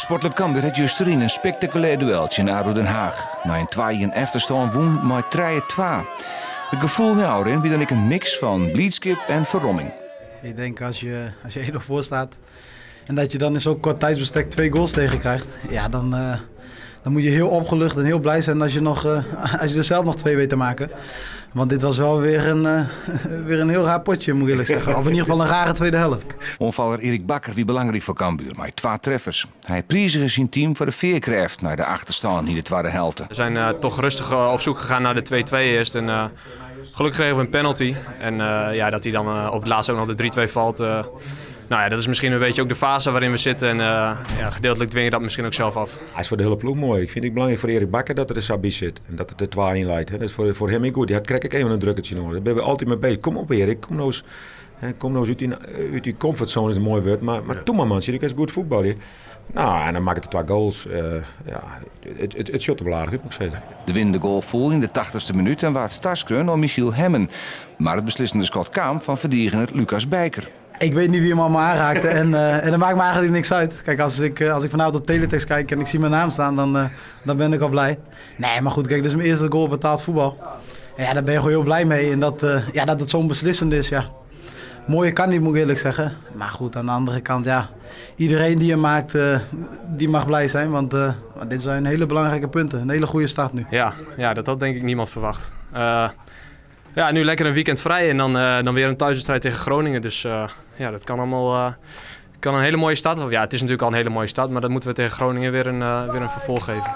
Sportclub Cambuur heeft juist een spectaculair dueltje naar ADO Den Haag. Na een 2-1 achterstand woen maar 3-2. Het gevoel nou erin wie een mix van blijdschap en verromming. Ik denk als je 1-0 voor staat en dat je dan in zo'n kort tijdsbestek 2 goals tegen krijgt, ja, dan moet je heel opgelucht en heel blij zijn als je er zelf nog 2 weet te maken. Want dit was wel weer een heel raar potje, moet ik eerlijk zeggen. Of in ieder geval een rare tweede helft. Onvaller Erik Bakker wie belangrijk voor Cambuur, maar 2 treffers. Hij prijzigde zijn team voor de veerkracht naar de achterstand in de tweede helft. We zijn toch rustig op zoek gegaan naar de 2-2 eerst. En, gelukkig kregen we een penalty. En dat hij dan op het laatst ook nog de 3-2 valt. Nou ja, dat is misschien een beetje ook de fase waarin we zitten. En gedeeltelijk dwingen dat misschien ook zelf af. Hij is voor de hele ploeg mooi. Ik vind het belangrijk voor Erik Bakker dat er de Sabi zit. En dat het de 2 leidt. Dat is voor hem goed. Die krijg ik even een drukkertje nodig. Daar ben we altijd mee bezig. Kom op Erik, kom nou eens uit die comfortzone is een mooi woord. Maar doe maar man, zie ik eens goed voetballen. Nou, en dan maak ik de 2 goals. Het shot op aardig, moet ik zeggen. De winnende goal vol in de 80ste minuut en waard Taskren door Michiel Hemmen. Maar het beslissende schot kwam van verdediger Lucas Bijker. Ik weet niet wie hem allemaal aanraakte en dat maakt me eigenlijk niks uit. Kijk, als ik vanavond op teletext kijk en ik zie mijn naam staan, dan ben ik al blij. Nee, maar goed, kijk, dit is mijn eerste goal betaald voetbal. En ja, daar ben je gewoon heel blij mee. En dat het zo'n beslissend is, ja. Mooier kan niet, moet ik eerlijk zeggen. Maar goed, aan de andere kant, ja. Iedereen die hem maakt, die mag blij zijn. Want dit zijn hele belangrijke punten. Een hele goede start nu. Ja, dat had denk ik niemand verwacht. Nu lekker een weekend vrij en dan weer een thuiswedstrijd tegen Groningen. Dus dat kan allemaal kan een hele mooie start. Of, ja, het is natuurlijk al een hele mooie start, maar dat moeten we tegen Groningen weer een vervolg geven.